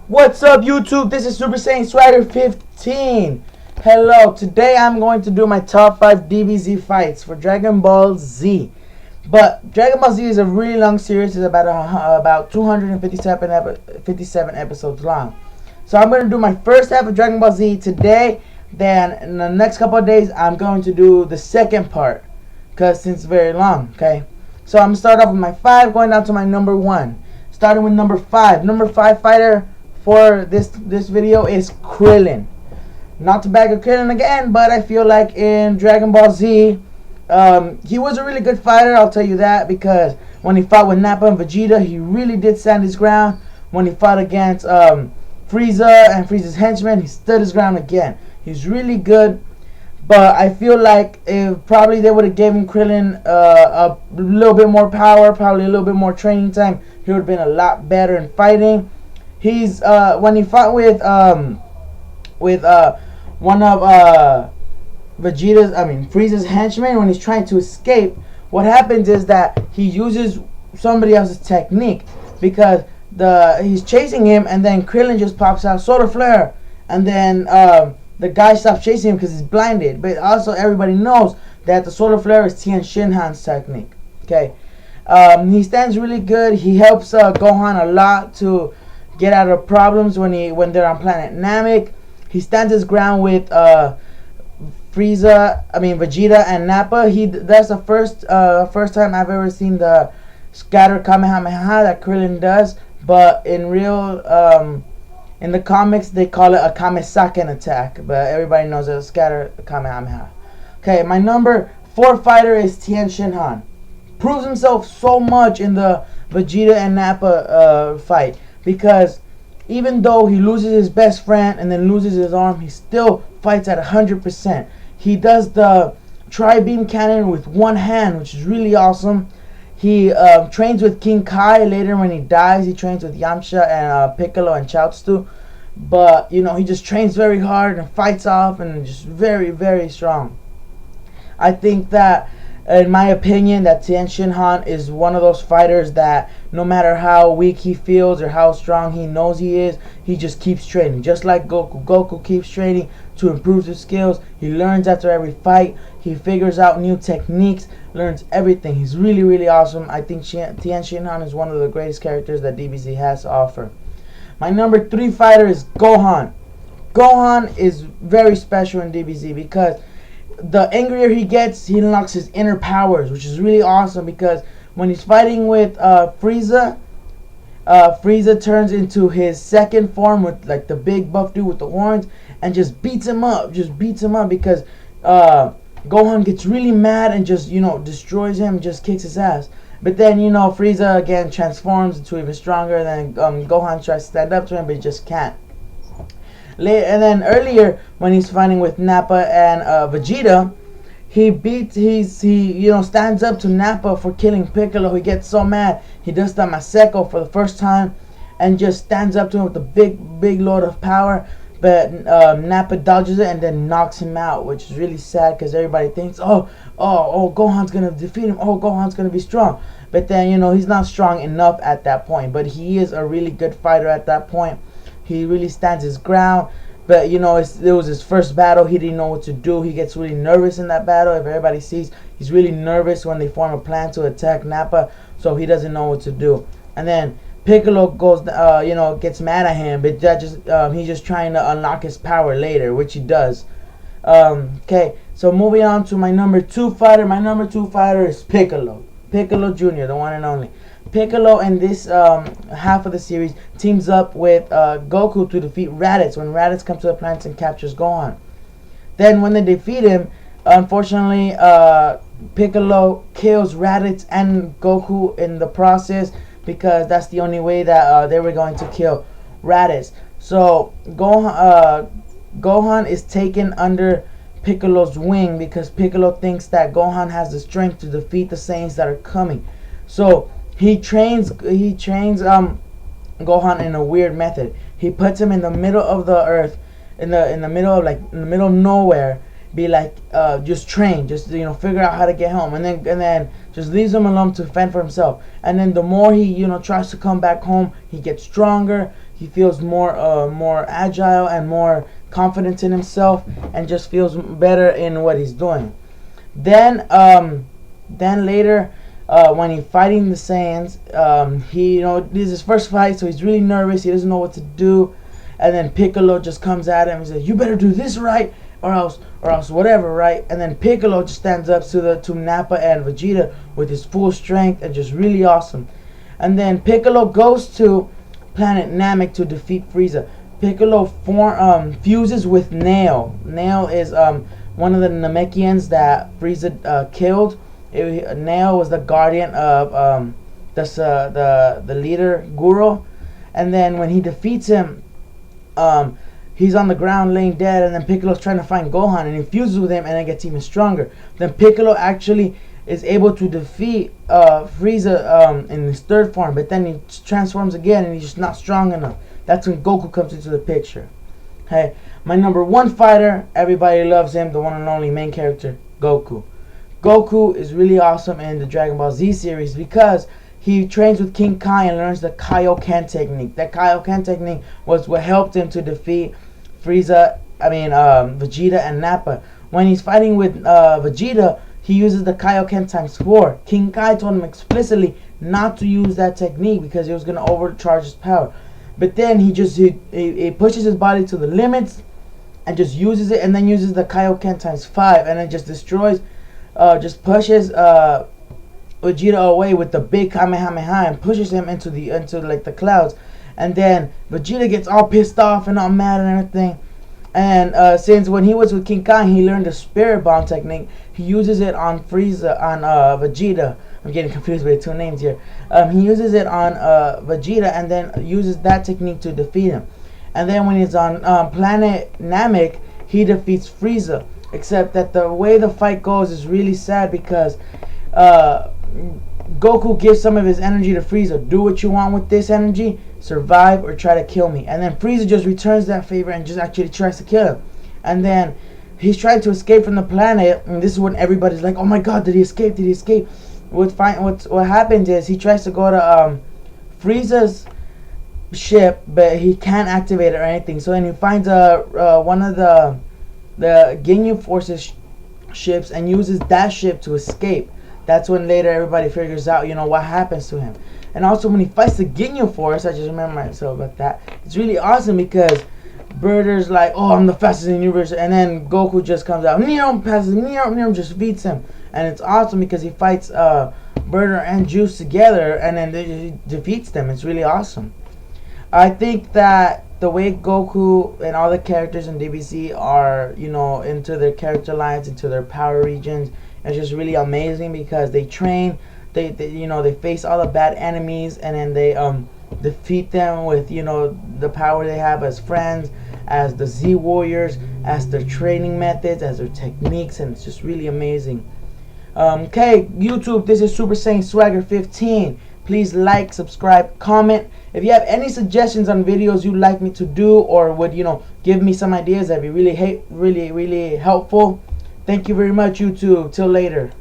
What's up, YouTube? This is Super Saiyan Swagger 15. Hello. Today I'm going to do my top 5 DBZ fights for Dragon Ball Z. But Dragon Ball Z is a really long series. It's about 257 episodes long. So I'm going to do my first half of Dragon Ball Z today. Then in the next couple of days I'm going to do the second part, because since it's very long. Okay. So I'm going to start off with my 5, going down to my number 1. Starting with number 5. Number 5 fighter for this video is Krillin. Not to bag of Krillin again, but I feel like in Dragon Ball Z, he was a really good fighter, I'll tell you that, because when he fought with Nappa and Vegeta, he really did stand his ground. When he fought against Frieza and Frieza's henchmen, he stood his ground again. He's really good, but I feel like if probably they would have given Krillin a little bit more power, probably a little bit more training time, he would have been a lot better in fighting. He's when he fought with one of Frieza's henchmen, when he's trying to escape, what happens is that he uses somebody else's technique, because he's chasing him, and then Krillin just pops out solar flare, and then the guy stops chasing him because he's blinded. But also everybody knows that the solar flare is Tien Shinhan's technique. Okay, he stands really good. He helps Gohan a lot to get out of problems when they're on planet Namek. He stands his ground with Vegeta and Nappa. That's the first time I've ever seen the scatter Kamehameha that Krillin does. But in in the comics they call it a Kamesaken attack. But everybody knows it's a scatter Kamehameha. Okay, my number 4 fighter is Tien Shinhan. Proves himself so much in the Vegeta and Nappa fight, because even though he loses his best friend and then loses his arm, he still fights at 100%. He does the tri-beam cannon with one hand, which is really awesome. He trains with King Kai. Later when he dies, he trains with Yamcha and Piccolo and Chaozu. But he just trains very hard and fights off, and just very, very strong. I think that, in my opinion, that Tien Shinhan is one of those fighters that no matter how weak he feels or how strong he knows he is, he just keeps training. Just like Goku. Goku keeps training to improve his skills. He learns after every fight. He figures out new techniques, learns everything. He's really, really awesome. I think Tien Shinhan is one of the greatest characters that DBZ has to offer. My number 3 fighter is Gohan. Gohan is very special in DBZ because the angrier he gets, he unlocks his inner powers, which is really awesome, because when he's fighting with Frieza, Frieza turns into his second form with like the big buff dude with the horns and just beats him up. Because Gohan gets really mad and just destroys him, just kicks his ass. But then Frieza again transforms into even stronger. Then Gohan tries to stand up to him, but he just can't. And then earlier when he's fighting with Nappa and Vegeta, he stands up to Nappa for killing Piccolo. He gets so mad, he does the Maseko for the first time and just stands up to him with a big load of power. But Nappa dodges it and then knocks him out, which is really sad, because everybody thinks, oh, Gohan's gonna defeat him. Oh, Gohan's gonna be strong. But then he's not strong enough at that point. But he is a really good fighter at that point. He really stands his ground. But it was his first battle. He didn't know what to do. He gets really nervous in that battle. If everybody sees, he's really nervous when they form a plan to attack Nappa, so he doesn't know what to do. And then Piccolo goes, gets mad at him, but he's just trying to unlock his power later, which he does. Okay, so moving on to my number 2 fighter. My number 2 fighter is Piccolo. Piccolo Jr., the one and only. Piccolo in this half of the series teams up with Goku to defeat Raditz when Raditz comes to the planet and captures Gohan. Then when they defeat him, unfortunately, Piccolo kills Raditz and Goku in the process, because that's the only way that they were going to kill Raditz. So Gohan is taken under Piccolo's wing, because Piccolo thinks that Gohan has the strength to defeat the Saiyans that are coming. So he trains Gohan in a weird method. He puts him in the middle of the earth, in the middle of nowhere, be like, just train, just figure out how to get home, and then just leaves him alone to fend for himself. And then the more he tries to come back home, he gets stronger. He feels more agile and more confident in himself, and just feels better in what he's doing. Then later, when he's fighting the Saiyans, he this is his first fight, so he's really nervous. He doesn't know what to do, and then Piccolo just comes at him and says, "You better do this right, or else whatever, right?" And then Piccolo just stands up to Nappa and Vegeta with his full strength, and just really awesome. And then Piccolo goes to planet Namek to defeat Frieza. Piccolo fuses with Nail. Nail is one of the Namekians that Frieza killed. Nail was the guardian of the leader Guro, and then when he defeats him, he's on the ground laying dead, and then Piccolo's trying to find Gohan, and he fuses with him, and it gets even stronger. Then Piccolo actually is able to defeat Frieza in his third form, but then he transforms again, and he's just not strong enough. That's when Goku comes into the picture. Hey, my number one fighter, everybody loves him, the one and only main character, Goku. Goku is really awesome in the Dragon Ball Z series because he trains with King Kai and learns the Kaioken technique. That Kaioken technique was what helped him to defeat Vegeta and Nappa. When he's fighting with Vegeta, he uses the Kaioken times 4. King Kai told him explicitly not to use that technique because he was going to overcharge his power. But then he pushes his body to the limits and just uses it, and then uses the Kaioken times 5, and then just destroys, just pushes Vegeta away with the big Kamehameha and pushes him into the clouds. And then Vegeta gets all pissed off and all mad and everything. And since when he was with King Kai, he learned the Spirit Bomb technique. He uses it on Vegeta. I'm getting confused with the two names here. He uses it on Vegeta, and then uses that technique to defeat him. And then when he's on planet Namek, he defeats Frieza. Except that the way the fight goes is really sad because Goku gives some of his energy to Frieza. Do what you want with this energy, survive or try to kill me. And then Frieza just returns that favor and just actually tries to kill him. And then he's trying to escape from the planet, and this is when everybody's like, "Oh my God, did he escape? Did he escape?" What happens is he tries to go to Frieza's ship, but he can't activate it or anything. So then he finds one of the Ginyu Force's ships and uses that ship to escape. That's when later everybody figures out, what happens to him. And also when he fights the Ginyu Force, I just remember myself about that. It's really awesome because Birder's like, "Oh, I'm the fastest in the universe," and then Goku just comes out, just beats him. And it's awesome because he fights Birder and Juice together, and then he defeats them. It's really awesome. I think that the way Goku and all the characters in DBZ are, into their character lines, into their power regions, is just really amazing because they train, they face all the bad enemies, and then they defeat them with the power they have as friends, as the Z Warriors, as their training methods, as their techniques, and it's just really amazing. Okay, YouTube, this is Super Saiyan Swagger 15. Please like, subscribe, comment. If you have any suggestions on videos you'd like me to do, or would give me some ideas, that'd be really helpful. Thank you very much, YouTube. Till later.